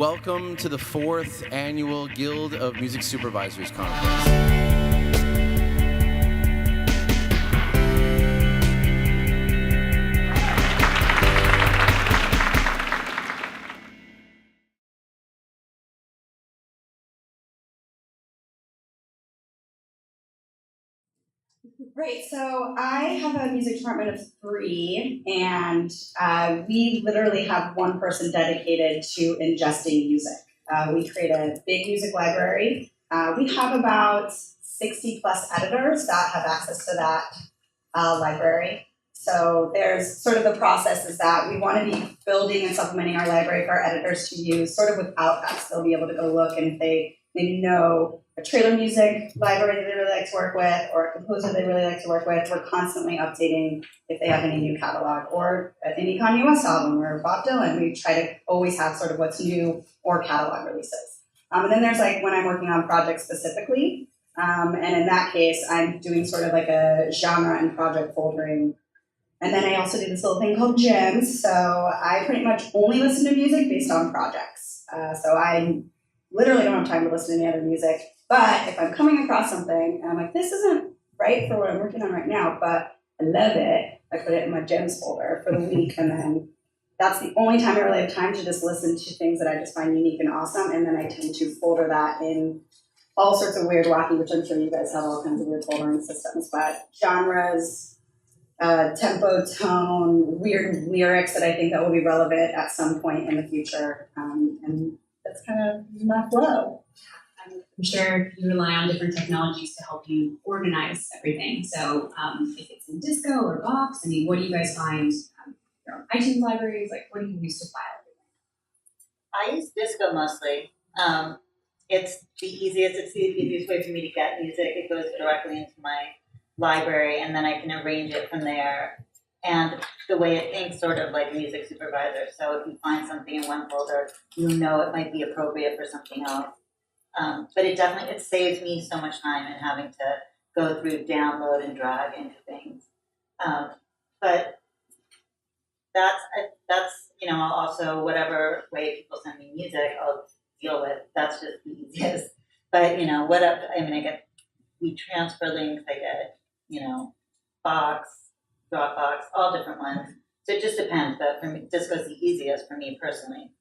Welcome to the 4th Annual Guild of Music Supervisors Conference. Great, so I have a music department of 3, and we literally have one person dedicated to ingesting music. We create a big music library. We have about 60 plus editors that have access to that library. So there's sort of the process is that we want to be building and supplementing our library for our editors to use sort of without us. They'll be able to go look, and if they maybe know a trailer music library that they really like to work with, or a composer they really like to work with, we're constantly updating if they have any new catalog, or any Kanye West album, or Bob Dylan. We try to always have sort of what's new or catalog releases. And then there's like when I'm working on projects specifically, and in that case, I'm doing sort of like a genre and project foldering. And then I also do this little thing called GMS. So I pretty much only listen to music based on projects. So I literally don't have time to listen to any other music. But if I'm coming across something and I'm like, this isn't right for what I'm working on right now, but I love it, I put it in my gems folder for the week. And then that's the only time I really have time to just listen to things that I just find unique and awesome. And then I tend to folder that in all sorts of weird, wacky, which I'm sure you guys have all kinds of weird foldering systems, but genres, tempo, tone, weird lyrics that I think that will be relevant at some point in the future. And that's kind of my flow. I'm sure you rely on different technologies to help you organize everything. So if it's in Disco or Box, I mean, what do you guys find? Your own iTunes libraries, like what do you use to file everything? I use Disco mostly. It's the easiest way for me to get music. It goes directly into my library, and then I can arrange it from there. And the way it thinks sort of like Music Supervisor. So if you find something in one folder, you know it might be appropriate for something else. But it saves me so much time in having to go through, download, and drag into things. But that's also whatever way people send me music, I'll deal with. That's just the easiest. But we transfer links. I get Box, Dropbox, all different ones. So it just depends. But for me, Disco's the easiest for me personally.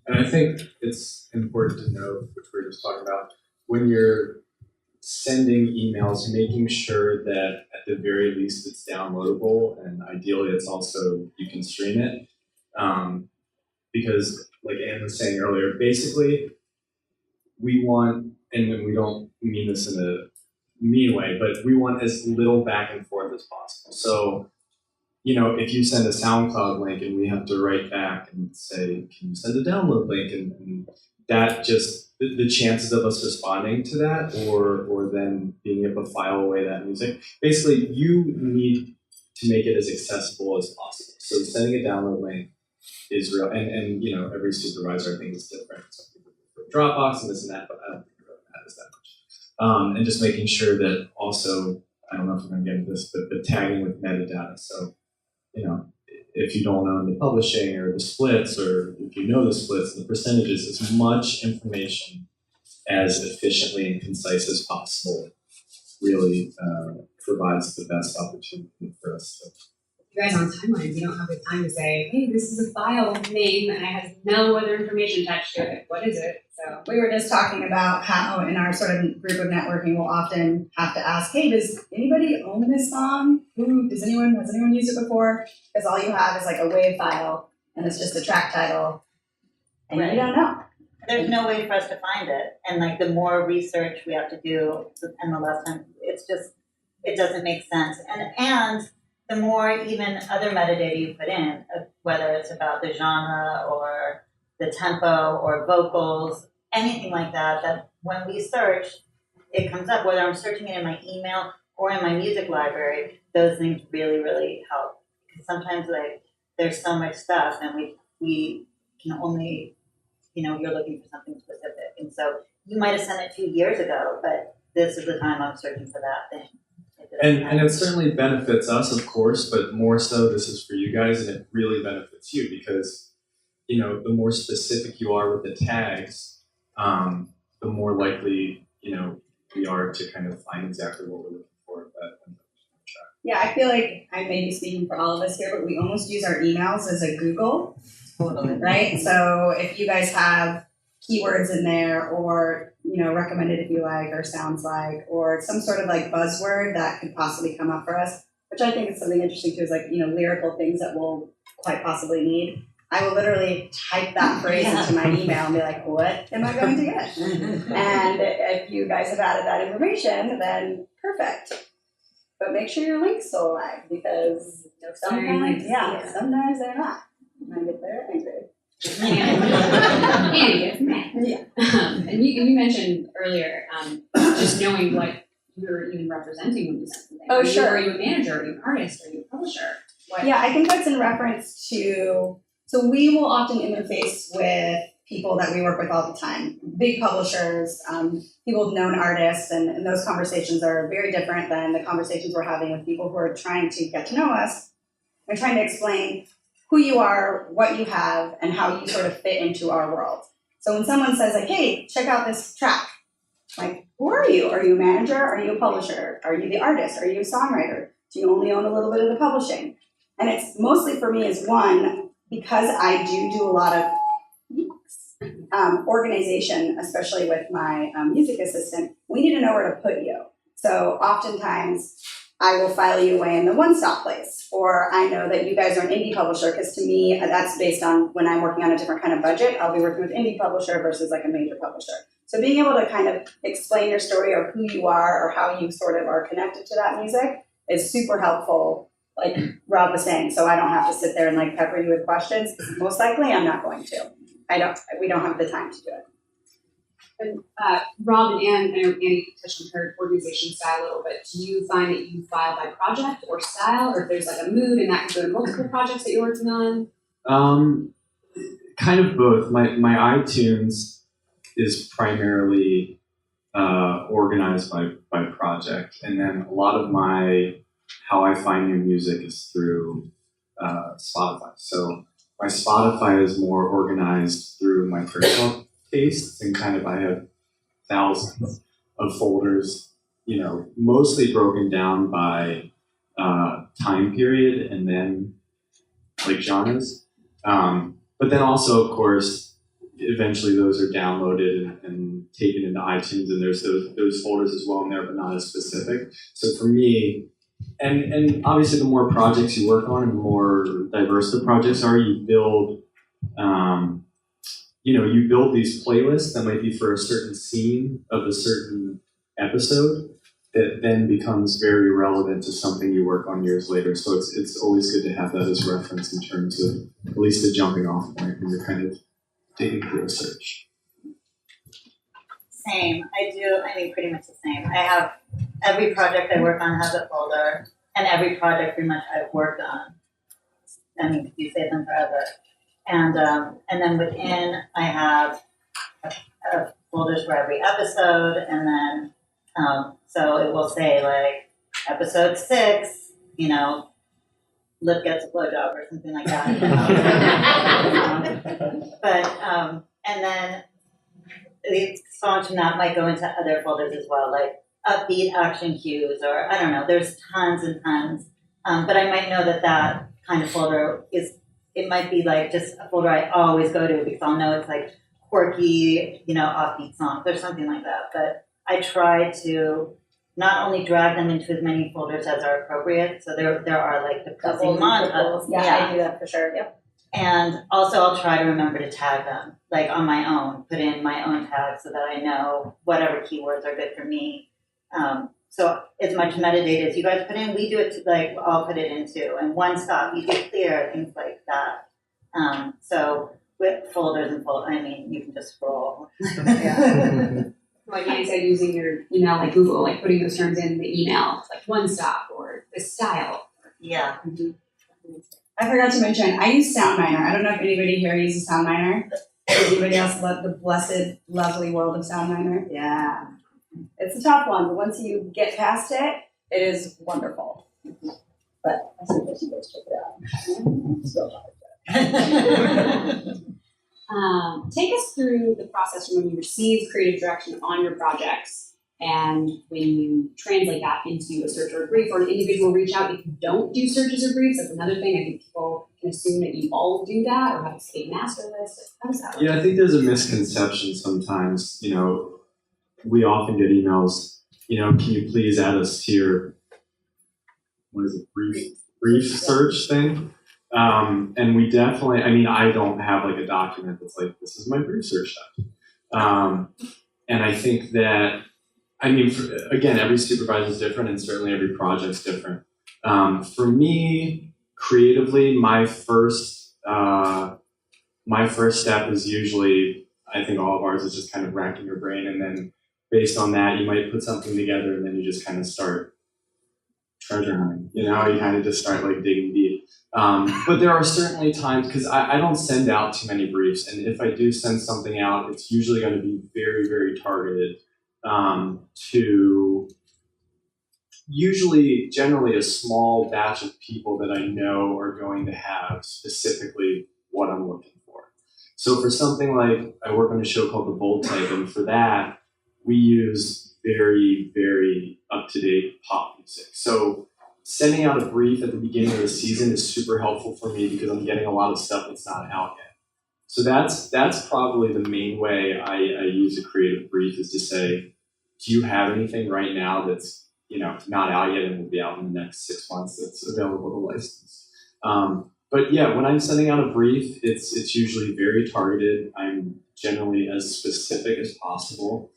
And I think it's important to note, which we were just talking about, when you're sending emails, making sure that at the very least it's downloadable, and ideally it's also, you can stream it. Because like Anne was saying earlier, basically we want, and we don't mean this in a mean way, but we want as little back and forth as possible. So if you send a SoundCloud link and we have to write back and say, can you send a download link? And that just, the chances of us responding to that or then being able to file away that music, basically you need to make it as accessible as possible. So sending a download link is real. And every supervisor I think is different. Some people prefer Dropbox and this and that, but I don't think it really matters that much. And just making sure that also, I don't know if we're going to get into this, but tagging with metadata. So if you don't know the publishing or the splits, or if you know the splits and the percentages, as much information as efficiently and concise as possible really provides the best opportunity for us to. You guys on timelines, you don't have the time to say, hey, this is a file name and it has no other information attached to it. What is it? So we were just talking about how in our sort of group of networking, we'll often have to ask, hey, does anybody own this song? Has anyone used it before? Because all you have is like a WAV file and it's just a track title and you don't know. There's no way for us to find it. And like the more research we have to do and the less time, it doesn't make sense. And the more even other metadata you put in, whether it's about the genre or the tempo or vocals, anything like that, that when we search, it comes up. Whether I'm searching it in my email or in my music library, those things really, really help. Because sometimes there's so much stuff and we can only, you're looking for something specific. And so you might have sent it 2 years ago, but this is the time I'm searching for that thing. And it certainly benefits us, of course, but more so this is for you guys, and it really benefits you because the more specific you are with the tags, the more likely, we are to kind of find exactly what we're looking for. Yeah, I feel like I may be speaking for all of us here, but we almost use our emails as a Google, right? So if you guys have keywords in there, or recommended if you like, or sounds like, or some sort of like buzzword that could possibly come up for us, which I think is something interesting too, is like lyrical things that we'll quite possibly need. I will literally type that phrase into my email and be like, what am I going to get? And if you guys have added that information, then perfect. But make sure your link's still alive, because sometimes they're not. And I get there angry. And get mad. Yeah. And you mentioned earlier, just knowing what you're even representing when you send something. Oh, sure. Are you a manager? Are you an artist? Are you a publisher? What? Yeah, I think that's in reference to, so we will often interface with people that we work with all the time, big publishers, people with known artists, and those conversations are very different than the conversations we're having with people who are trying to get to know us and trying to explain who you are, what you have, and how you sort of fit into our world. So when someone says like, hey, check out this track, like, who are you? Are you a manager? Are you a publisher? Are you the artist? Are you a songwriter? Do you only own a little bit of the publishing? And it's mostly for me is one, because I do a lot of organization, especially with my music assistant, we need to know where to put you. So oftentimes I will file you away in the one-stop place, or I know that you guys are an indie publisher, because to me, that's based on when I'm working on a different kind of budget. I'll be working with indie publisher versus like a major publisher. So being able to kind of explain your story, or who you are, or how you sort of are connected to that music is super helpful, like Rob was saying, so I don't have to sit there and like pepper you with questions. Most likely I'm not going to. We don't have the time to do it. And Rob and Anne, I know Annie touched on her organization style a little bit. Do you find that you file by project or style, or if there's like a mood and that can go to multiple projects that you're working on? Kind of both. My iTunes is primarily organized by project, and then a lot of how I find new music is through Spotify. So my Spotify is more organized through my personal tastes, and kind of I have thousands of folders, mostly broken down by time period and then like genres. But then also, of course, eventually those are downloaded and taken into iTunes, and there's those folders as well in there, but not as specific. So for me, and obviously the more projects you work on and the more diverse the projects are, you build you build these playlists that might be for a certain scene of a certain episode that then becomes very relevant to something you work on years later. So it's always good to have that as reference in terms of at least a jumping off point when you're kind of digging through a search. Same. I mean, pretty much the same. I have every project I work on has a folder, and every project pretty much I've worked on. I mean, you save them forever. And then within, I have folders for every episode, and then so it will say like episode 6, Lip gets a blowjob or something like that. And then the songs from that might go into other folders as well, like upbeat action cues, or I don't know. There's tons and tons, but I might know that kind of folder it might be like just a folder I always go to because I'll know it's like quirky, offbeat songs or something like that. But I try to not only drag them into as many folders as are appropriate. So there are like depressing montages. Yeah, I do that for sure. Yep. And also I'll try to remember to tag them, like on my own, put in my own tags so that I know whatever keywords are good for me. So as much metadata as you guys put in, we do it I'll put it into, and one stop, you get clear, things like that. So with folders and folders, I mean, you can just scroll. Yeah. Like Annie said, using your email like Google, like putting those terms in the email, like one stop or the style. Yeah. Mm-hmm. I forgot to mention, I use SoundMiner. I don't know if anybody here uses SoundMiner. Does anybody else love the blessed, lovely world of SoundMiner? Yeah. It's a tough one, but once you get past it, it is wonderful. But I suggest you guys check it out. It's so hard. Take us through the process from when you receive creative direction on your projects and when you translate that into a search or a brief, or an individual reach out. If you don't do searches or briefs, that's another thing. I think people can assume that you all do that or have a state master list. How does that work? Yeah, I think there's a misconception sometimes. We often get emails, can you please add us to your, brief search thing? And we definitely, I don't have like a document that's like, this is my brief search document. And I think that, again, every supervisor is different and certainly every project's different. For me, creatively, my first step is usually, I think all of ours is just kind of racking your brain, and then based on that, you might put something together and then you just kind of start treasure hunting. You kind of just start like digging deep. But there are certainly times, because I don't send out too many briefs, and if I do send something out, it's usually going to be very, very targeted to usually generally a small batch of people that I know are going to have specifically what I'm looking for. So for something like, I work on a show called The Bold Type, and for that, we use very, very up-to-date pop music. So sending out a brief at the beginning of the season is super helpful for me because I'm getting a lot of stuff that's not out yet. So that's probably the main way I use a creative brief, is to say, do you have anything right now that's not out yet and will be out in the next 6 months that's available to license? But yeah, when I'm sending out a brief, it's usually very targeted. I'm generally as specific as possible.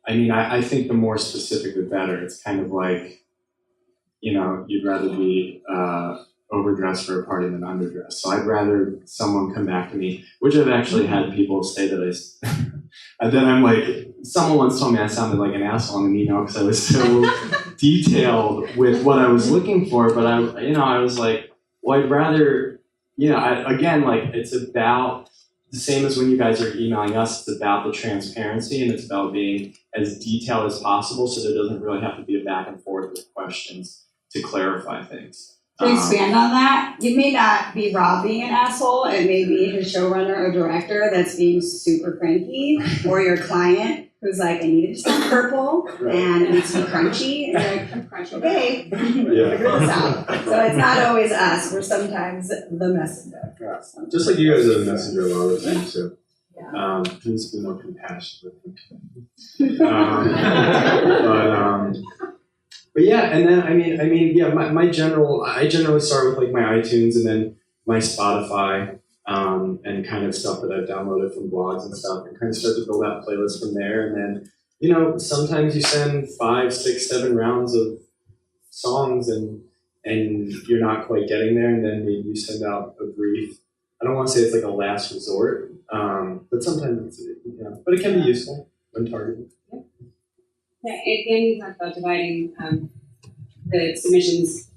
I think the more specific, the better. It's kind of like, you'd rather be overdressed for a party than underdressed. So I'd rather someone come back to me, which I've actually had people say that and then I'm like, someone once told me I sounded like an asshole in an email because I was so detailed with what I was looking for. But I was like, well, I'd rather, it's about the same as when you guys are emailing us. It's about the transparency, and it's about being as detailed as possible, so there doesn't really have to be a back and forth with questions to clarify things. To expand on that, you may not be Rob being an asshole, it may be his showrunner or director that's being super cranky, or your client who's like, I need it to smell purple and it needs to be crunchy, and you're like, okay, figure this out. So it's not always us, we're sometimes the messenger. Just like you guys are the messenger a lot of the time too. Please be more compassionate with me. But yeah, and then I generally start with like my iTunes and then my Spotify, and kind of stuff that I've downloaded from blogs and stuff, and kind of start to build that playlist from there. And then, sometimes you send 5, 6, 7 rounds of songs and you're not quite getting there, and then maybe you send out a brief. I don't want to say it's like a last resort, but sometimes but it can be useful when targeted. Yeah, again, you talked about dividing the submissions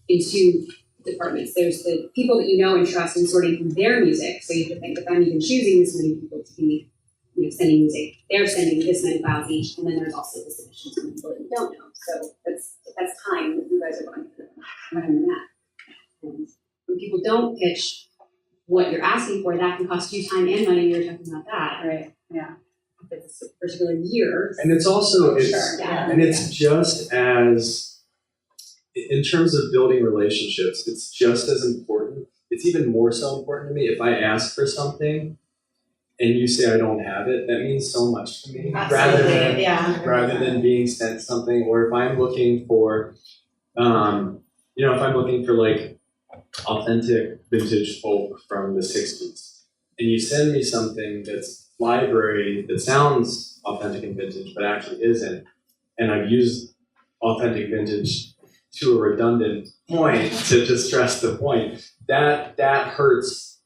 into departments. There's the people that you know and trust and sorting through their music. So you have to think, if I'm even choosing this many people to be sending music, they're sending this many files each. And then there's also the submissions from people that you don't know. So that's time that you guys are going to running that. And when people don't pitch what you're asking for, that can cost you time and money. You're talking about that, right? Yeah. If it's a particular year. And it's also, it's just as, in terms of building relationships, it's just as important. It's even more so important to me. If I ask for something and you say I don't have it, that means so much to me. Absolutely, Rather than being sent something, or if I'm looking for, if I'm looking for like authentic vintage folk from the 60s, and you send me something that's library that sounds authentic and vintage but actually isn't, and I've used authentic vintage to a redundant point to just stress the point, that hurts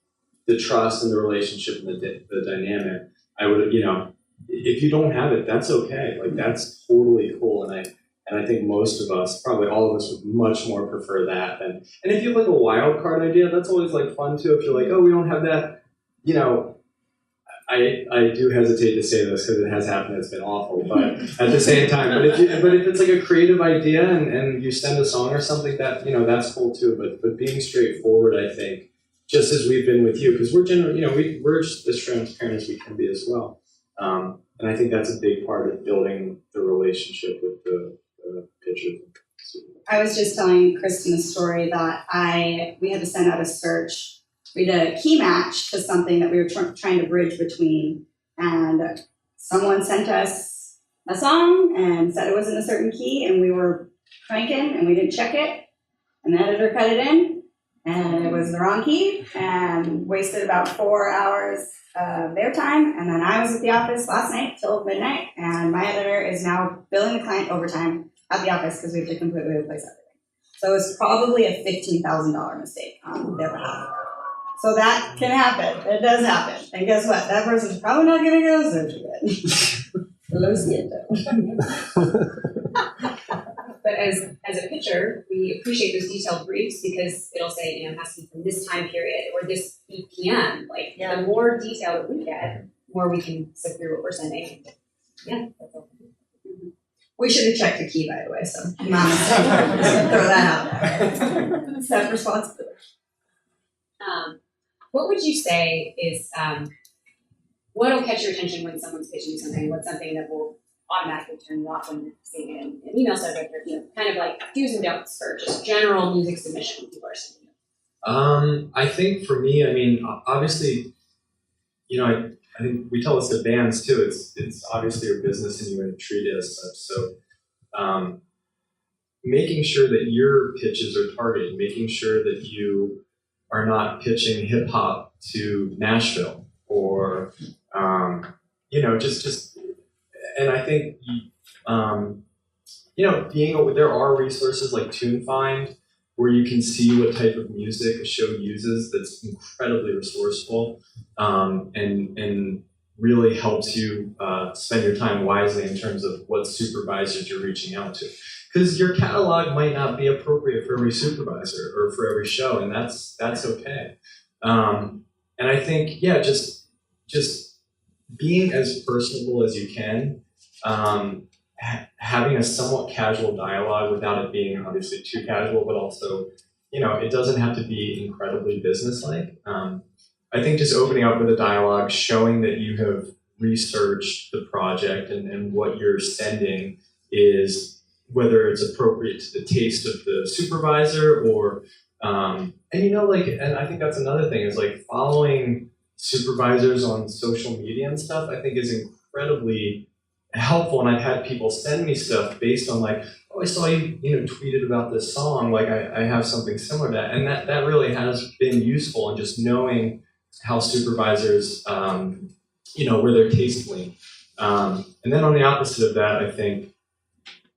the trust and the relationship and the dynamic. I would, if you don't have it, that's okay. Like, that's totally cool, and I think most of us, probably all of us, would much more prefer that than. And if you have like a wild card idea, that's always like fun too. If you're like, oh, we don't have that, I do hesitate to say this because it has happened. It's been awful, but at the same time, but if it's like a creative idea and you send a song or something, that that's cool too. But being straightforward, I think, just as we've been with you, because we're generally, we're just as transparent as we can be as well. And I think that's a big part of building the relationship with the pitchers. I was just telling Kristen a story that we had to send out a search. We did a key match to something that we were trying to bridge between, and someone sent us a song and said it was in a certain key, and we were cranking and we didn't check it, and the editor cut it in, and it was the wrong key, and wasted about 4 hours of their time. And then I was at the office last night till midnight, and my editor is now billing the client overtime at the office because we have to completely replace everything. So it's probably a $15,000 mistake on their behalf. So that can happen. It does happen. And guess what? That person's probably not going to go search again. Lo siento. But as a pitcher, we appreciate those detailed briefs because it'll say, it has to be from this time period or this BPM. Like, the more detail that we get, the more we can sift through what we're sending. Yeah, that's all. We should have checked the key, by the way, so mom, just throw that out there. Self-responsibility. What would you say is, what'll catch your attention when someone's pitching something? What's something that will automatically turn you off when you're seeing it in an email subject, or kind of like do's and don'ts for just general music submission people are sending? I think for me, obviously, I think we tell this to bands too. It's obviously your business and you want to treat it as such. So, making sure that your pitches are targeted, making sure that you are not pitching hip hop to Nashville or, just, and I think, there are resources like TuneFind where you can see what type of music a show uses that's incredibly resourceful, and really helps you spend your time wisely in terms of what supervisors you're reaching out to. Because your catalog might not be appropriate for every supervisor or for every show, and that's okay. And I think, just being as personable as you can, having a somewhat casual dialogue without it being obviously too casual, but also, it doesn't have to be incredibly businesslike. I think just opening up with a dialogue, showing that you have researched the project and what you're sending is whether it's appropriate to the taste of the supervisor or, and I think that's another thing is like following supervisors on social media and stuff, I think is incredibly helpful. And I've had people send me stuff based on like, oh, I saw you, tweeted about this song. Like I have something similar to that. And that really has been useful in just knowing how supervisors, where their taste lean. And then on the opposite of that, I think,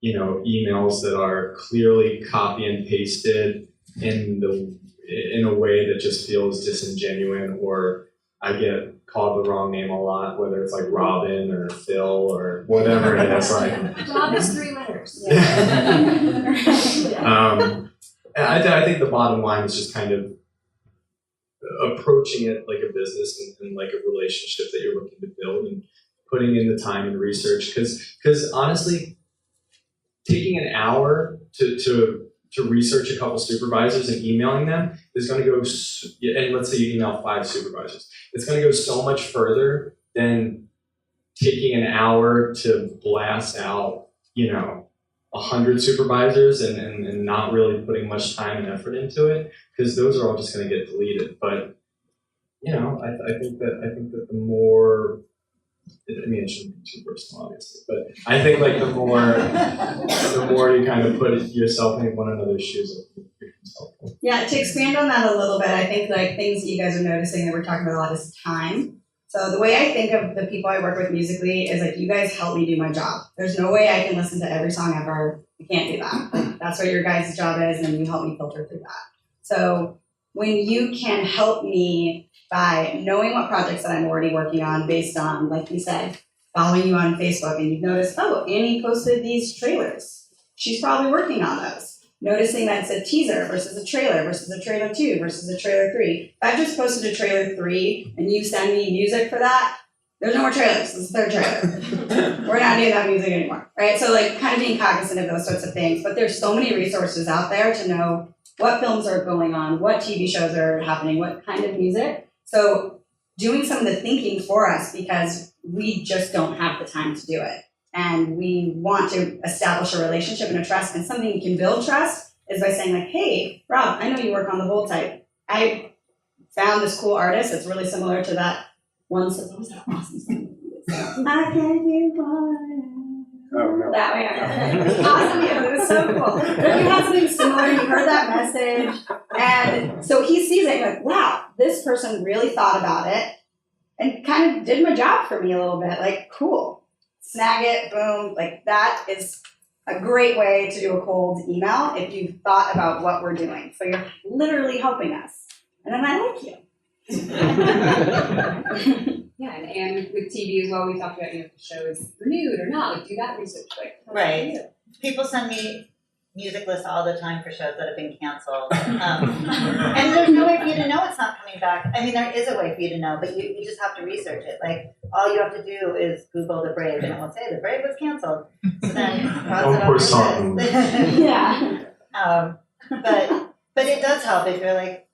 emails that are clearly copy and pasted in a way that just feels disingenuous, or I get called the wrong name a lot, whether it's like Robin or Phil or whatever it is. Like Rob is 3 letters. I think the bottom line is just kind of approaching it like a business and like a relationship that you're looking to build and putting in the time and research. Because honestly, taking an hour to research a couple supervisors and emailing them is going to go, and let's say you email 5 supervisors, it's going to go so much further than taking an hour to blast out, 100 supervisors and not really putting much time and effort into it, because those are all just going to get deleted. But, I think that the more, it shouldn't be too personal, obviously, but I think like the more you kind of put yourself in one another's shoes, it becomes helpful. Yeah, to expand on that a little bit, I think like things that you guys are noticing that we're talking about a lot is time. So the way I think of the people I work with musically is like, you guys help me do my job. There's no way I can listen to every song ever. I can't do that. Like, that's what your guys' job is, and you help me filter through that. So when you can help me by knowing what projects that I'm already working on based on, like you said, following you on Facebook, and you've noticed, oh, Annie posted these trailers. She's probably working on those. Noticing that it's a teaser versus a trailer versus a trailer 2 versus a trailer 3. If I just posted a trailer 3 and you send me music for that, there's no more trailers. This is the third trailer. We're not doing that music anymore, right? So like kind of being cognizant of those sorts of things. But there's so many resources out there to know what films are going on, what TV shows are happening, what kind of music. So doing some of the thinking for us because we just don't have the time to do it. And we want to establish a relationship and a trust, and something you can build trust is by saying like, hey, Rob, I know you work on the Bold type. I found this cool artist that's really similar to that one song. What was that awesome song? I can't do one. Oh, no. That way. It was awesome. It was so cool. But you had something similar, you heard that message. And so he sees it like, wow, this person really thought about it and kind of did my job for me a little bit. Like, cool. Snag it, boom. Like, that is a great way to do a cold email if you've thought about what we're doing. So you're literally helping us. And then I like you. Yeah, and with TV as well, we talked about, if the show is renewed or not, like do that research. Like, Right. People send me music lists all the time for shows that have been canceled. And there's no way for you to know it's not coming back. I mean, there is a way for you to know, but you just have to research it. Like, all you have to do is Google The Brave, and it will say The Brave was canceled. So then cross it off your list. Yeah. But it does help if you're like,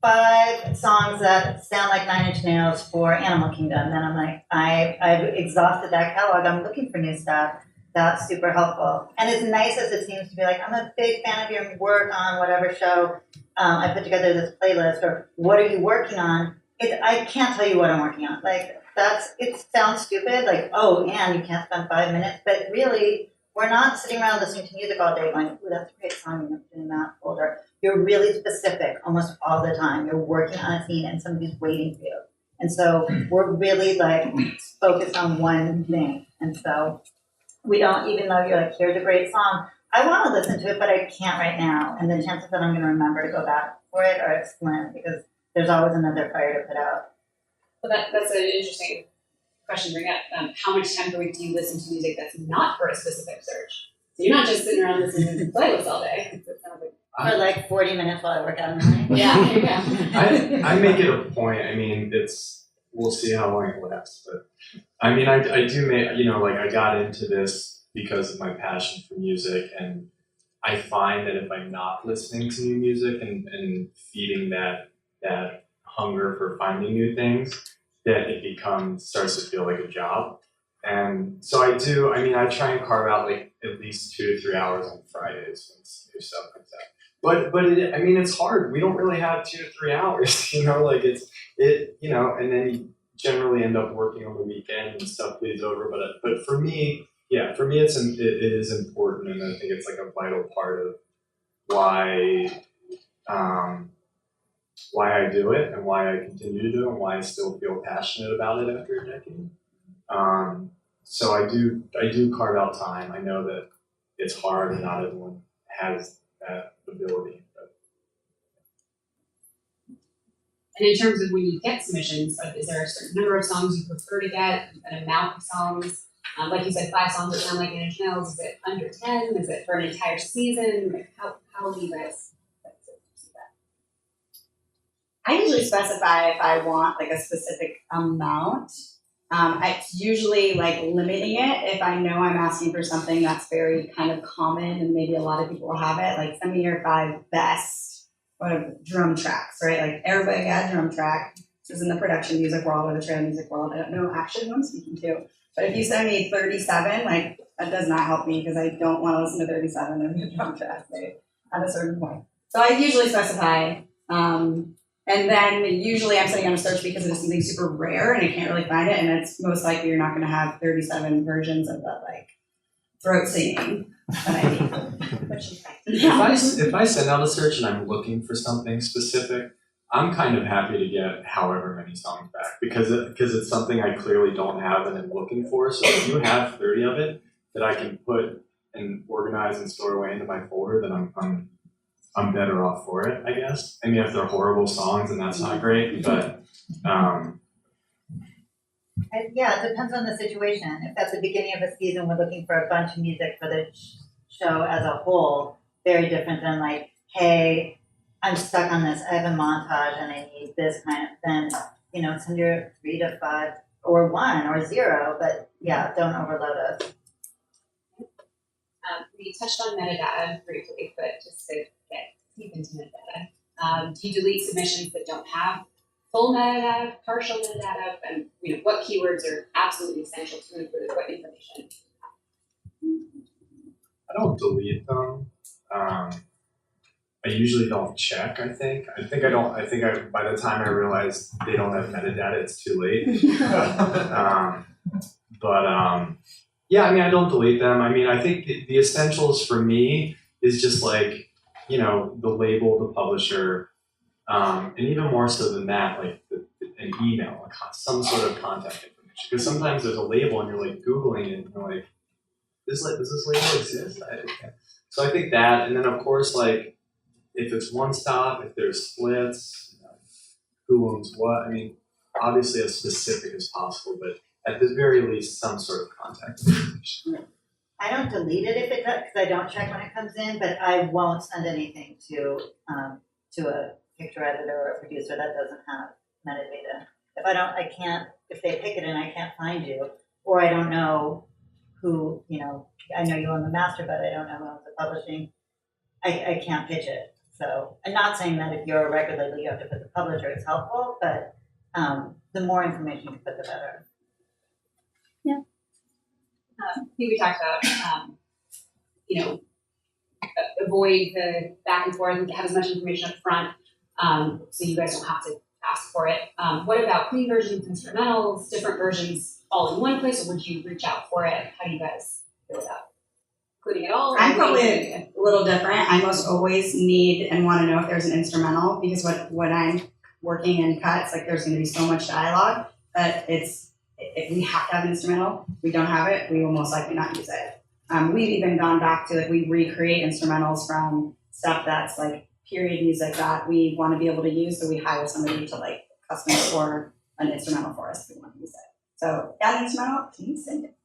5 songs that sound like 9 Inch Nails for Animal Kingdom. Then I'm like, I've exhausted that catalog. I'm looking for new stuff. That's super helpful. And as nice as it seems to be, like, I'm a big fan of your work on whatever show. I put together this playlist, or what are you working on? I can't tell you what I'm working on. Like, it sounds stupid, like, oh, and you can't spend 5 minutes. But really, we're not sitting around listening to music all day going, ooh, that's a great song, you have to do in that folder. You're really specific almost all the time. You're working on a scene and somebody's waiting for you. And so we're really like focused on one thing. And so we don't, even though you're like, here's a great song, I want to listen to it, but I can't right now. And the chances that I'm going to remember to go back for it are slim because there's always another fire to put out. well, that's an interesting question to bring up. How much time per week do you listen to music that's not for a specific search? So you're not just sitting around listening to playlists all day. It sounds like For like 40 minutes while I work out in the morning. yeah. I make it a point. I mean, we'll see how long it lasts. But I mean, I do make, like I got into this because of my passion for music. And I find that if I'm not listening to new music and feeding that hunger for finding new things, that it starts to feel like a job. And so I try and carve out like at least 2 to 3 hours on Fridays when new stuff comes out. But it's hard. We don't really have 2 to 3 hours, like and then you generally end up working on the weekend and stuff bleeds over. But for me, it is important, and I think it's like a vital part of why I do it and why I continue to do it and why I still feel passionate about it after a decade. So I do carve out time. I know that it's hard and not everyone has that ability. But. And in terms of when you get submissions, is there a certain number of songs you prefer to get, an amount of songs? Like you said, 5 songs that sound like 9 Inch Nails. Is it under 10? Is it for an entire season? Like how do you guys see that? I usually specify if I want like a specific amount. It's usually like limiting it if I know I'm asking for something that's very kind of common and maybe a lot of people will have it. Like send me your 5 best drum tracks, right? Like everybody got a drum track. This is in the production music world or the trail music world. I don't know actually who I'm speaking to. But if you send me 37, like that does not help me because I don't want to listen to 37 of the drum tracks at a certain point. So I usually specify. And then usually I'm setting on a search because it is something super rare and I can't really find it. And it's most likely you're not going to have 37 versions of that like throat singing that I need. If I send out a search and I'm looking for something specific, I'm kind of happy to get however many songs back because it's something I clearly don't have and I'm looking for. So if you have 30 of it that I can put and organize and store away into my folder, then I'm better off for it, I guess. I mean, if they're horrible songs, then that's not great, but yeah, it depends on the situation. If at the beginning of a season we're looking for a bunch of music for the show as a whole, very different than like, hey, I'm stuck on this, I have a montage and I need this kind of, then, send your 3 to 5 or 1 or 0, but yeah, don't overload us. We touched on metadata briefly, but just to get deep into metadata. Do you delete submissions that don't have full metadata, partial metadata, and what keywords are absolutely essential to include what information? I don't delete them. I usually don't check, I think. I think by the time I realize they don't have metadata, it's too late. Yeah, I mean, I don't delete them. I mean, I think the essentials for me is just like, the label, the publisher, and even more so than that, like an email, like some sort of contact information. Because sometimes there's a label and you're like Googling it and you're like, does this label exist? So I think that, and then of course, like, if it's one stop, if there's splits, who owns what, I mean, obviously as specific as possible, but at the very least, some sort of contact information. I don't delete it if it does, because I don't check when it comes in, but I won't send anything to a picture editor or a producer that doesn't have metadata. If they pick it and I can't find you, or I don't know who, I know you own the master, but I don't know who owns the publishing, I can't pitch it. So I'm not saying that if you're a record label, you have to put the publisher, it's helpful, but the more information you put, the better. I think we talked about, avoid the back and forth and have as much information up front, so you guys don't have to ask for it. What about clean versions, instrumentals, different versions all in one place, or would you reach out for it? How do you guys feel about including it all? I'm probably a little different. I most always need and want to know if there's an instrumental, because when I'm working in cuts, like there's going to be so much dialogue that if we have to have an instrumental, we don't have it, we will most likely not use it. We've even gone back to we recreate instrumentals from stuff that's like period music that we want to be able to use, so we hire somebody to custom score an instrumental for us if we want to use it. So got an instrumental, please send it.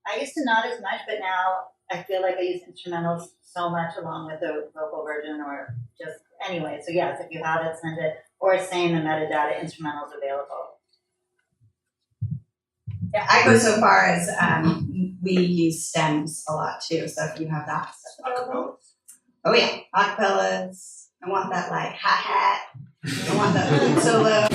I used to not as much, but now I feel like I use instrumentals so much along with the vocal version or just anyway. So yes, if you have it, send it, or saying the metadata instrumentals available. Yeah, I go so far as we use stems a lot too. So if you have that stuff available. Oh yeah, acapellas. I want that hi-hat. I want that flute solo.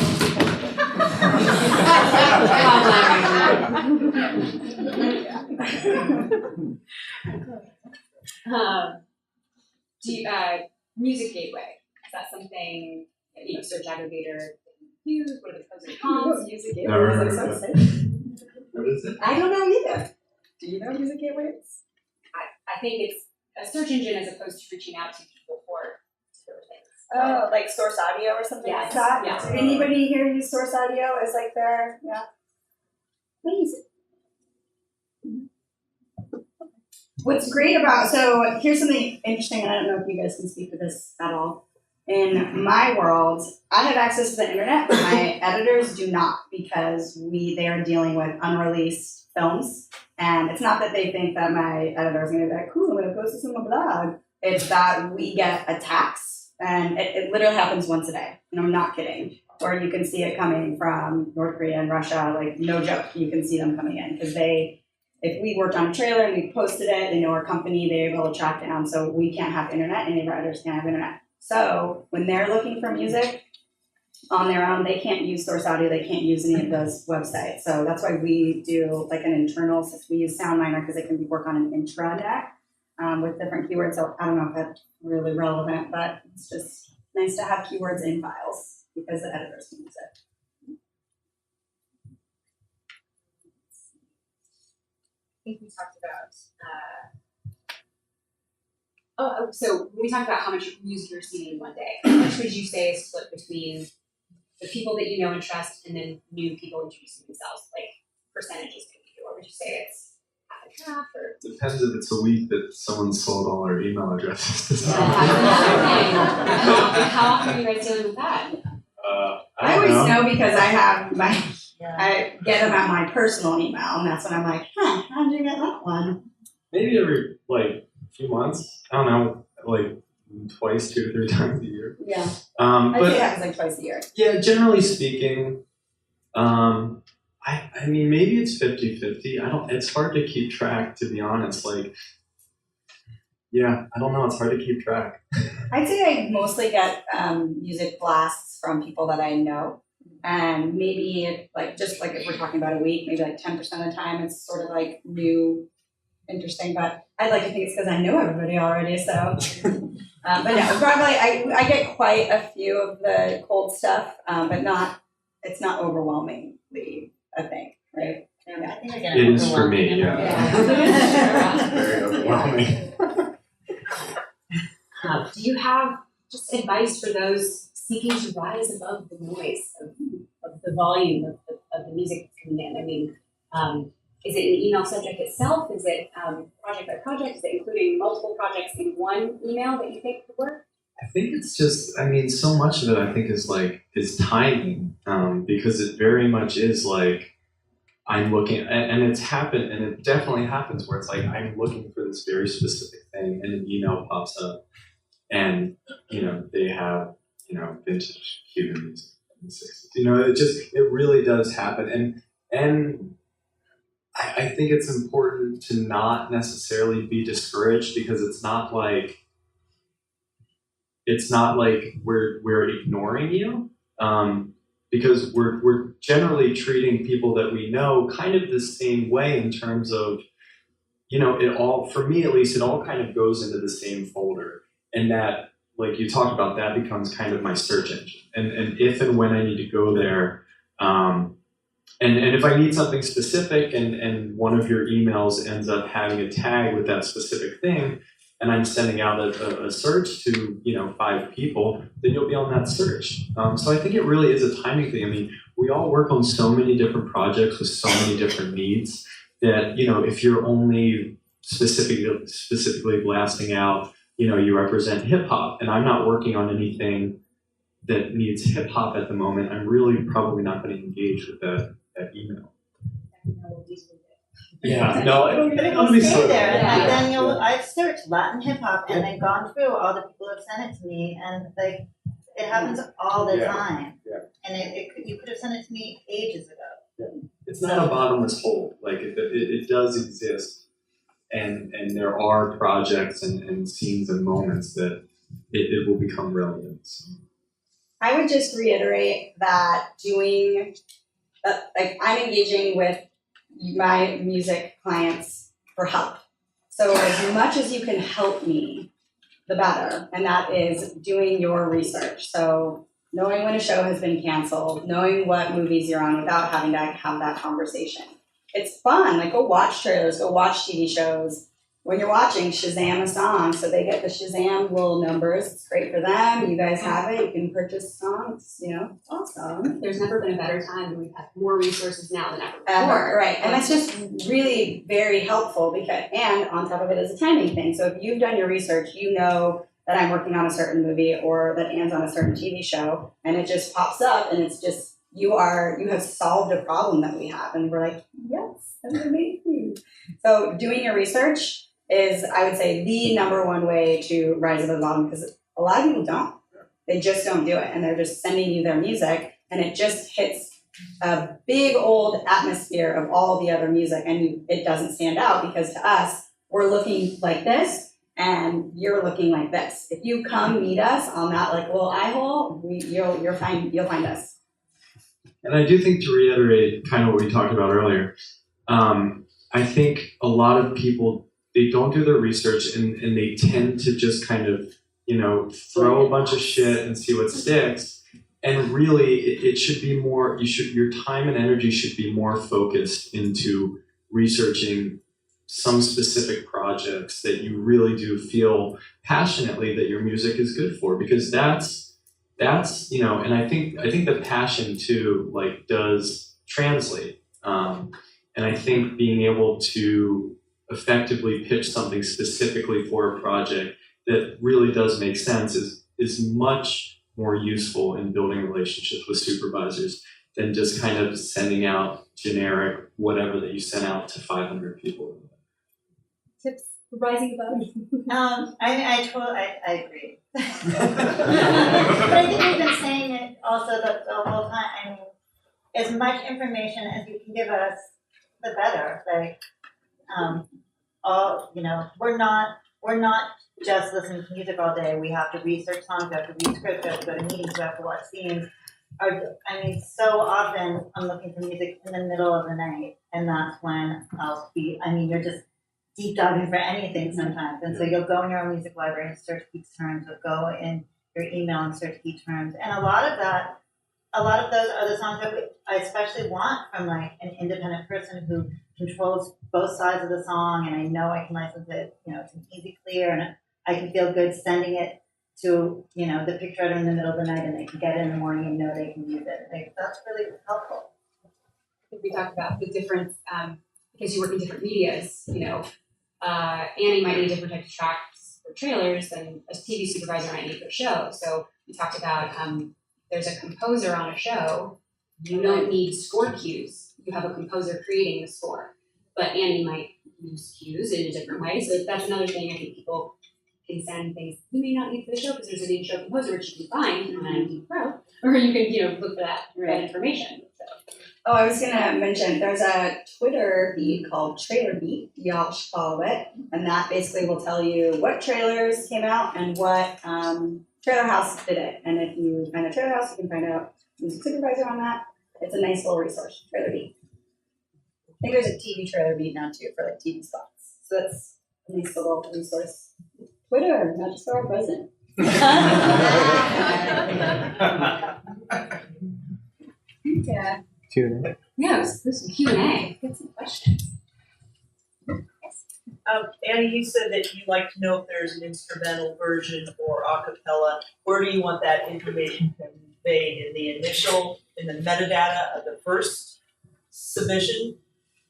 Do you, music gateway, is that something, search aggregator use? What are the pros and cons? Music gateway. Never Like, heard so of it. exciting. What is it? I don't know either. Do you know music gateways? I think it's a search engine as opposed to reaching out to people for particular things. Oh, like Source Audio or something Yes, like that? yeah. Did anybody here use Source Audio as their, yeah? Amazing. What's great about, so here's something interesting, and I don't know if you guys can speak to this at all. In my world, I have access to the internet, but my editors do not, because they are dealing with unreleased films. And it's not that they think that my editor is going to be like, cool, I'm going to post this on my blog. It's that we get attacks, and it literally happens once a day. And I'm not kidding. Or you can see it coming from North Korea and Russia, no joke, you can see them coming in. Because if we worked on a trailer and we posted it, they know our company, they're able to track down. So we can't have internet, any of our editors can't have internet. So when they're looking for music on their own, they can't use Source Audio, they can't use any of those websites. So that's why we do an internal, we use SoundMiner because it can work on an intranet with different keywords. So I don't know if that's really relevant, but it's just nice to have keywords in files because the editors can use it. I think we talked about, so we talked about how much music you're seeing in one day. How much would you say is split between the people that you know and trust and then new people introducing themselves, percentages maybe? Or would you say it's half and half? Or Depends if it's a week that someone sold all our email addresses. how often are you guys dealing with that? I always know because I have Yeah. I get them at my personal email, and that's when I'm like, how'd you get that one? Maybe every few months. I don't know, twice, 2 to 3 times a year. Yeah. I But say it happens twice a year. yeah, generally speaking, I mean, maybe it's 50-50. It's hard to keep track, to be honest. Yeah, I don't know. It's hard to keep track. I'd say I mostly get music blasts from people that I know. And maybe like, just like if we're talking about a week, maybe like 10% of the time it's sort of like new, interesting, but I'd like to think it's because I know everybody already, so. But no, probably I get quite a few of the cold stuff, but it's not overwhelmingly a thing, right? Yeah, I think I get It is for me, overwhelming. yeah. Very overwhelming. Do you have just advice for those seeking to rise above the noise of the volume of the music that's coming in? I mean, is it an email subject itself? Is it project by project? Is it including multiple projects in one email that you think could work? I think it's just, I mean, so much of it I think is timing, because it very much is like, I'm looking, and it's happened, and it definitely happens where it's like, I'm looking for this very specific thing, and an email pops up, and, they have, vintage Cuban music in the 60s. It really does happen, and I think it's important to not necessarily be discouraged, because it's not like we're ignoring you, because we're generally treating people that we know kind of the same way in terms of, it all, for me at least, it all kind of goes into the same folder, and that, like you talked about, that becomes kind of my search engine, and if and when I need to go there, and if I need something specific, and one of your emails ends up having a tag with that specific thing, and I'm sending out a search to 5 people, then you'll be on that search. So I think it really is a timing thing. I mean, we all work on so many different projects with so many different needs that if you're only specifically blasting out, you represent hip hop, and I'm not working on anything that needs hip hop at the moment, I'm really probably not going to engage with that email. Yeah, no, I don't But it want will to be stay so. there, and Yeah. then I've searched Latin hip hop and then gone through all the people who have sent it to me, and like, it happens all the Yeah. time. Yeah. And you could have sent it to me ages ago. It's not a bottomless hole. Like it does exist, and there are projects and scenes and moments that it will become relevant. So. I would just reiterate that I'm engaging with my music clients for help. So as much as you can help me, the better. And that is doing your research. So knowing when a show has been canceled, knowing what movies you're on without having to have that conversation. It's fun. Like, go watch trailers, go watch TV shows. When you're watching, Shazam a song, so they get the Shazam little numbers. It's great for them. You guys have it. You can purchase songs. It's awesome. There's never been a better time, and we've had more resources now than ever Ever, before. right. And that's just really very helpful and on top of it is a timing thing. So if you've done your research, you know that I'm working on a certain movie or that Anne's on a certain TV show, and it just pops up, and it's just, you have solved a problem that we have. And we're like, yes, that's amazing. So doing your research is, I would say, the number one way to rise above the bottom, because a lot of people don't. They just don't do it, and they're just sending you their music, and it just hits a big old atmosphere of all the other music, and it doesn't stand out, because to us, we're looking like this, and you're looking like this. If you come meet us on that like little eye hole, you'll find us. And I do think, to reiterate kind of what we talked about earlier, I think a lot of people, they don't do their research, and they tend to just kind of, throw a bunch of shit and see what sticks. And really, it should be more, your time and energy should be more focused into researching some specific projects that you really do feel passionately that your music is good for, because that's and I think the passion too, like, does translate. And I think being able to effectively pitch something specifically for a project that really does make sense is much more useful in building relationships with supervisors than just kind of sending out generic whatever that you sent out to 500 people. Tips for rising above. I agree. But I think we've been saying it also the whole time. I mean, as much information as you can give us, the better. Like, we're not just listening to music all day. We have to research songs, we have to read scripts, we have to go to meetings, we have to watch scenes. So often I'm looking for music in the middle of the night, and that's when you're just deep diving for anything sometimes. And so you'll go in your own music library and search key terms, you'll go in your email and search key terms. And a lot of those are the songs that I especially want from like an independent person who controls both sides of the song, and I know I can license it, it's an easy, clear, and I can feel good sending it to, the picture writer in the middle of the night, and they can get it in the morning and know they can use it. That's really helpful. I think we talked about the difference, because you work in different medias, Annie might need different types of tracks for trailers than a TV supervisor might need for a show. So we talked about there's a composer on a show, you don't need score cues. You have a composer creating the score. But Annie might use cues in a different way. So that's another thing I think people can send things you may not need for the show because there's an in-show composer which you can find on IMDb Pro, or you can look for that information. So. Oh, I was gonna mention there's a Twitter feed called Trailer Beat. Y'all should follow it, and that basically will tell you what trailers came out and what trailer house did it. And if you find a trailer house, you can find out music supervisor on that. It's a nice little resource. Trailer Beat. I think there's a TV Trailer Beat now too for like TV spots. So that's a nice little resource. Twitter, not just for our president. Yeah. Q&A. Yeah, this is Q&A. Get some questions. Annie, you said that you like to know if there's an instrumental version or a cappella. Where do you want that information conveyed? In the metadata of the first submission,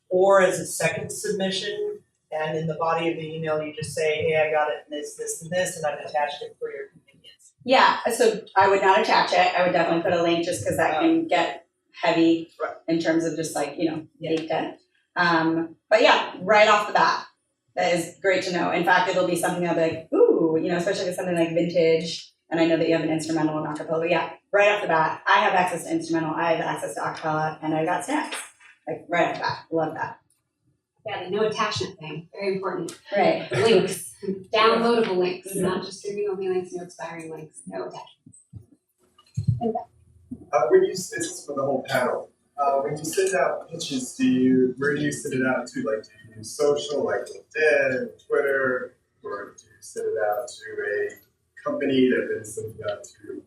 or as a second submission? And in the body of the email, you just say, hey, I got it in this, and this, and I've attached it for your convenience. Yeah, so I would not attach it. I would definitely put a link just because that can get heavy in terms of just like, data. But yeah, right off the bat, that is great to know. In fact, it'll be something I'll be like, ooh, especially if it's something like vintage, and I know that you have an instrumental and acapella. But yeah, right off the bat, I have access to instrumental, I have access to acapella, and I got snaps. Like right off the bat, love that. Yeah, the no attachment thing, very important. Right. Links, downloadable links, not just streaming only links, no expiring links, no attachments. This is for the whole panel. When you send out pitches, where do you send it out to? Like, do you use social, like LinkedIn, Twitter, or do you send it out to a company that then sends it out to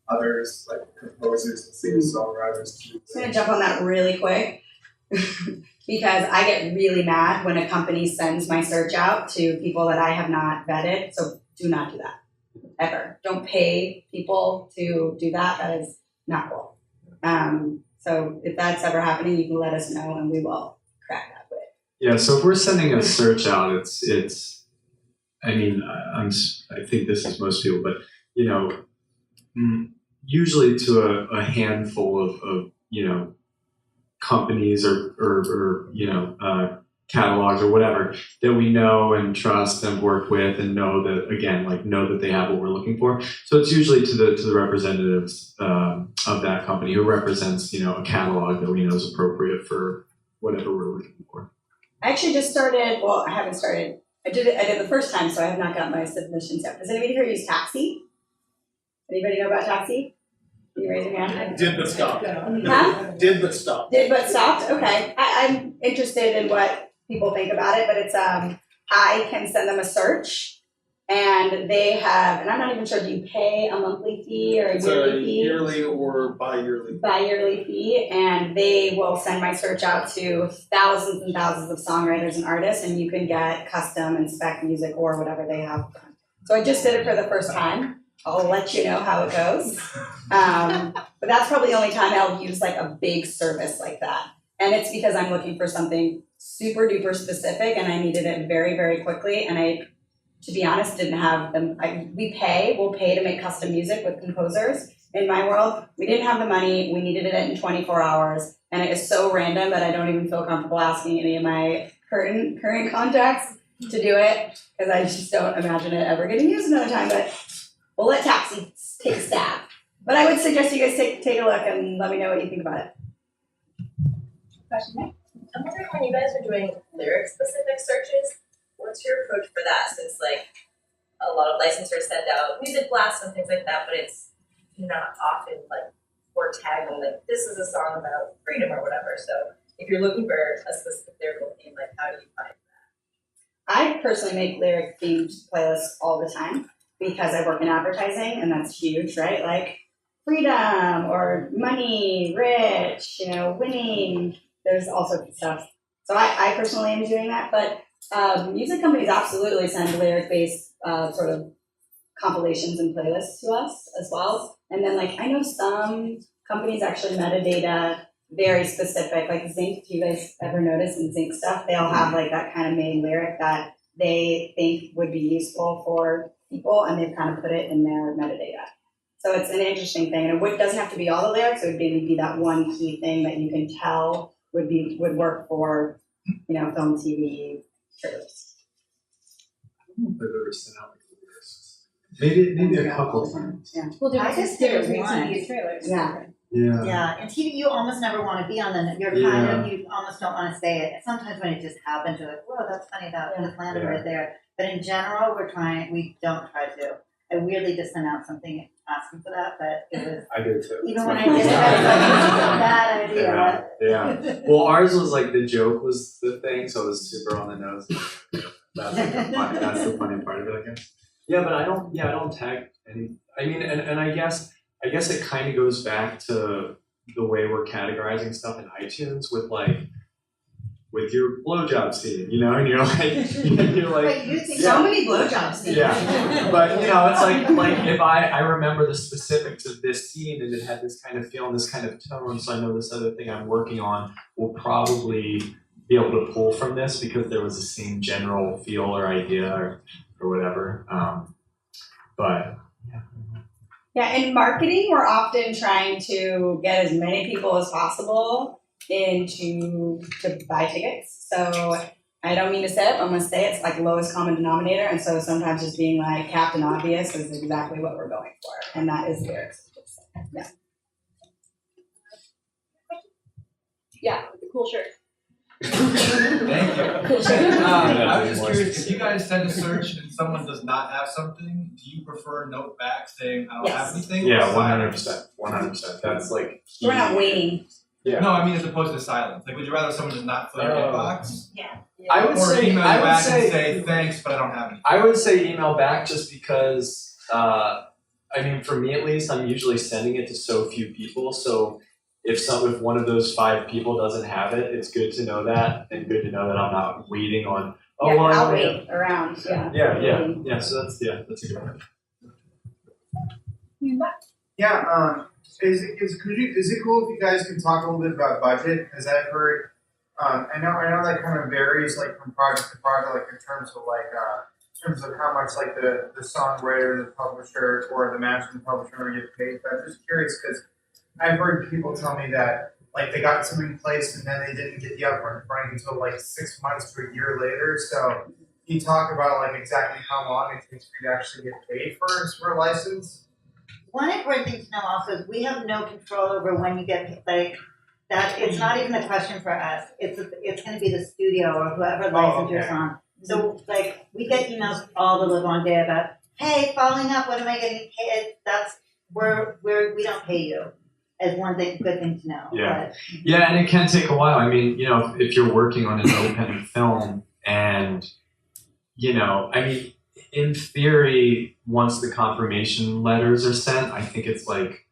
others, like composers and singer-songwriters? I'm gonna jump on that really quick because I get really mad when a company sends my search out to people that I have not vetted. So do not do that, ever. Don't pay people to do that. That is not cool. So if that's ever happening, you can let us know and we will crack that whip. Yeah, so if we're sending a search out, it's I think this is most people, but usually to a handful of companies or catalogs or whatever that we know and trust and worked with and know that they have what we're looking for. So it's usually to the representatives of that company who represents a catalog that we know is appropriate for whatever we're looking for. I actually just started. Well, I haven't started. I did the first time, so I have not got my submissions yet. Does anybody here use Taxi? Anybody know about Taxi? Can you raise your hand? Did but stopped. Huh? Did but stopped. Did but stopped. Okay, I'm interested in what people think about it, but it's I can send them a search, and they have, and I'm not even sure. Do you pay a monthly fee or a yearly fee? Yearly or bi-yearly. Bi-yearly fee, and they will send my search out to thousands and thousands of songwriters and artists, and you can get custom and spec music or whatever they have. So I just did it for the first time. I'll let you know how it goes. But that's probably the only time I'll use like a big service like that. And it's because I'm looking for something super duper specific and I needed it very, very quickly. And I, to be honest, didn't have them. We'll pay to make custom music with composers. In my world, we didn't have the money. We needed it in 24 hours. And it is so random that I don't even feel comfortable asking any of my current contacts to do it because I just don't imagine it ever getting used another time. But we'll let Taxi take a stab. But I would suggest you guys take a look and let me know what you think about it. Question, Nick? I'm wondering when you guys are doing lyric-specific searches, what's your approach for that? Since like a lot of licensors send out music blasts and things like that, but it's not often like we're tagging like this is a song about freedom or whatever. So if you're looking for a specific lyrical theme, like how do you find that? I personally make lyric themed playlists all the time because I work in advertising and that's huge, right? Like freedom or money, rich, winning. There's all sorts of stuff. So I personally am doing that, but music companies absolutely send lyric-based sort of compilations and playlists to us as well. And then like I know some companies actually metadata very specific, like Synch, if you guys ever notice in Synch stuff, they all have like that kind of main lyric that they think would be useful for people and they've kind of put it in their metadata. So it's an interesting thing. And it doesn't have to be all the lyrics, it would maybe be that one key thing that you can tell would work for, film, TV, trailers. I don't know if I've ever sent out like lyrics. Maybe a couple times. Yeah. Well, I just did it once. TV trailers. Yeah. Yeah. Yeah, and TV, you almost never want to be on them. You almost don't want to say it. Sometimes when it just happens, you're like, whoa, that's funny, that just landed right there. But in general, we don't try to. I weirdly just sent out something asking for that, but it was, I do too. even when I did it, I was like, this is a bad idea. Yeah. Well, ours was like the joke was the thing, so it was super on the nose. That's the funny part of it, I guess. Yeah, but I don't tag any. I mean, and I guess it kind of goes back to the way we're categorizing stuff in iTunes with your blowjob scene, and you're like, Wait, you think So many blowjobs. yeah, but it's like if I remember the specifics of this scene and it had this kind of feel and this kind of tone, so I know this other thing I'm working on will probably be able to pull from this because there was the same general feel or idea or whatever. But yeah. Yeah, in marketing, we're often trying to get as many people as possible to buy tickets. So I don't mean to say it, but I'm going to say it's like lowest common denominator. And so sometimes just being like Captain Obvious is exactly what we're going for. And that is lyrics. Yeah. Yeah, with the cool shirt. Thank you. Cool shirt. I was just curious, if you guys send a search and someone does not have something, do you prefer a note back saying I don't have anything? Yeah, 100%. That's like We're not waiting. Yeah. No, I mean as opposed to silence. Like, would you rather someone does not fill your inbox? Yeah. I would Or say email you back and say thanks, but I don't have anything. I would say email back just because I mean for me at least I'm usually sending it to so few people, so if one of those 5 people doesn't have it, it's good to know that and good to know that I'm not waiting on I'll wait around. Yeah. Yeah, so that's a good one. Yeah, is it cool if you guys can talk a little bit about budget? Because I've heard, I know that kind of varies like from project to project, like in terms of how much like the songwriter, the publisher, or the master and the publisher are get paid. But I'm just curious because I've heard people tell me that like they got something in place and then they didn't get the upfront money until like 6 months to a year later. So can you talk about like exactly how long it takes for you to actually get paid for a license? One important thing to know also is we have no control over when you get paid. That it's not even a question for us. It's going to be the studio or whoever licensed your song. So like we get emails all the live on day about, hey, following up, what am I getting paid? That's we don't pay you. As one good thing to know. Yeah. Yeah, and it can take a while. I mean, if you're working on an independent film and, I mean, in theory, once the confirmation letters are sent, I think it's like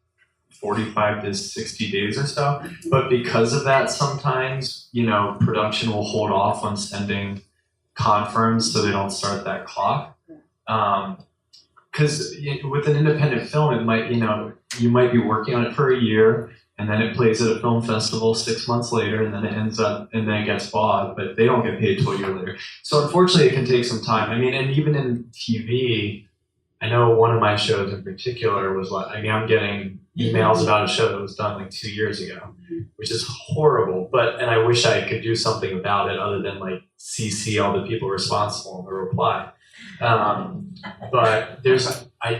45 to 60 days or so. But because of that, sometimes, production will hold off on sending confirms so they don't start that clock. Because with an independent film, it might, you might be working on it for a year and then it plays at a film festival 6 months later and then it ends up and then it gets bought, but they don't get paid till a year later. So unfortunately, it can take some time. I mean, and even in TV, I know one of my shows in particular was like, I'm getting emails about a show that was done like 2 years ago, which is horrible. And I wish I could do something about it other than like CC all the people responsible in the reply. But there's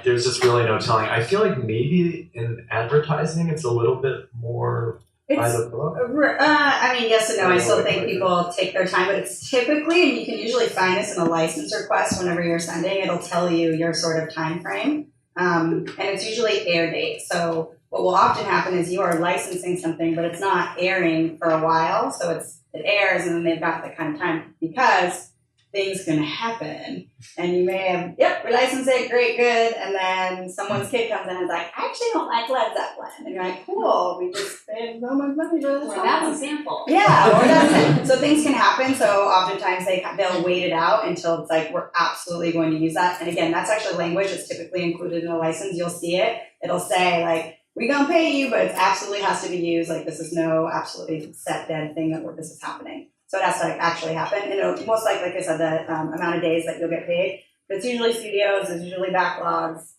just really no telling. I feel like maybe in advertising it's a little bit more by It's, the book? I mean, yes and no, I still think people take their time, but it's typically, and you can usually find this in a license request whenever you're sending, it'll tell you your sort of time frame. And it's usually air date. So what will often happen is you are licensing something, but it's not airing for a while. So it airs and then they've got the kind of time because things can happen. And you may have, yep, we licensed it, great, good. And then someone's kid comes in and is like, I actually don't like Led Zeppelin. And you're like, cool, we just paid so much money for this. Well, that's a sample. Yeah, or that's it. So things can happen. So oftentimes they'll wait it out until it's like, we're absolutely going to use that. And again, that's actually language that's typically included in a license. You'll see it. It'll say like, we gonna pay you, but it absolutely has to be used. Like this is no absolutely set dead thing that this is happening. So it has to like actually happen. And it'll most likely, like I said, the amount of days that you'll get paid. But it's usually studios, it's usually backlogs,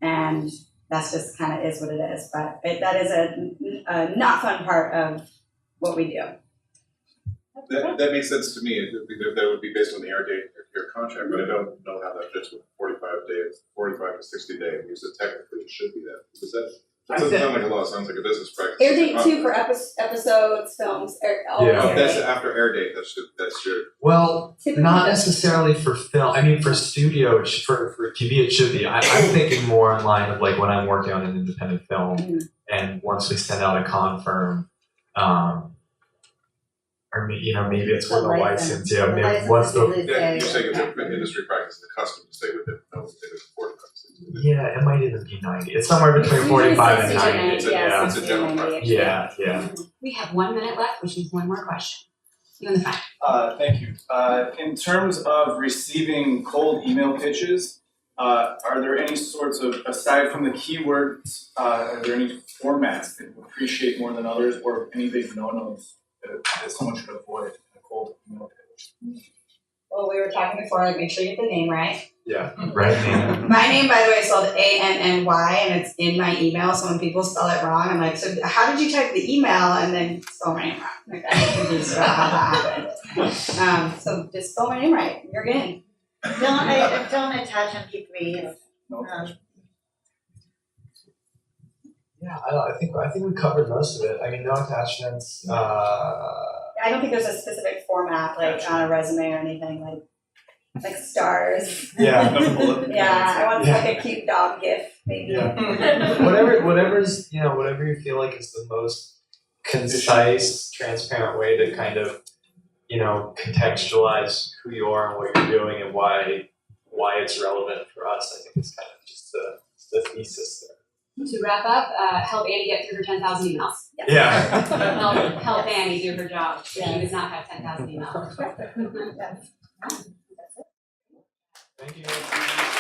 and that's just kind of is what it is. But that is a not fun part of what we do. That makes sense to me. That would be based on the air date of your contract, but I don't know how that fits with 45 to 60 days. You said technically it should be that. Because that doesn't sound like a law. It sounds like a business practice. Air date too for episodes, films, all Yeah. air That's date. after air date. That's your. Well, Typically not that's- necessarily for film. I mean, for studio, for TV, it should be. I'm thinking more in line of like when I'm working on an independent film, Mhm. and once we send out a confirm, or maybe it's with a license. Yeah, The maybe license once the usually Yeah, you're say- saying it's an industry practice, the custom to stay within 45 seconds. yeah, it might even be 90. It's somewhere between Usually 45 and 60 to 90. It's a- yeah, it's a 60 to general 90, practice. actually. Yeah. We have 1 minute left, which means one more question. You in the front. Thank you. In terms of receiving cold email pitches, are there any sorts of, aside from the keywords, are there any formats that you appreciate more than others, or any big no-nos that someone should avoid in a cold email pitch? Well, we were talking before, like make sure you get the name right. Yeah, right. Man. My name, by the way, is spelled ANNY, and it's in my email. So when people spell it wrong, I'm like, so how did you type the email and then spell my name wrong? Like, I'm confused about how that happened. So just spell my name right. You're good. Don't attach MP3s. No. Yeah, I think we covered most of it. I mean, no attachments. I don't think there's a specific format like on a resume or anything like stars. Yeah. Yeah, I want like a cute dog gif, maybe. Yeah. whatever's whatever you feel like is the most concise, transparent way to kind of contextualize who you are and what you're doing and why it's relevant for us. I think it's kind of just the thesis there. To wrap up, help Annie get through her 10,000 emails. Yeah. Help Annie do her job. She Yeah. does not have 10,000 emails. Thank you.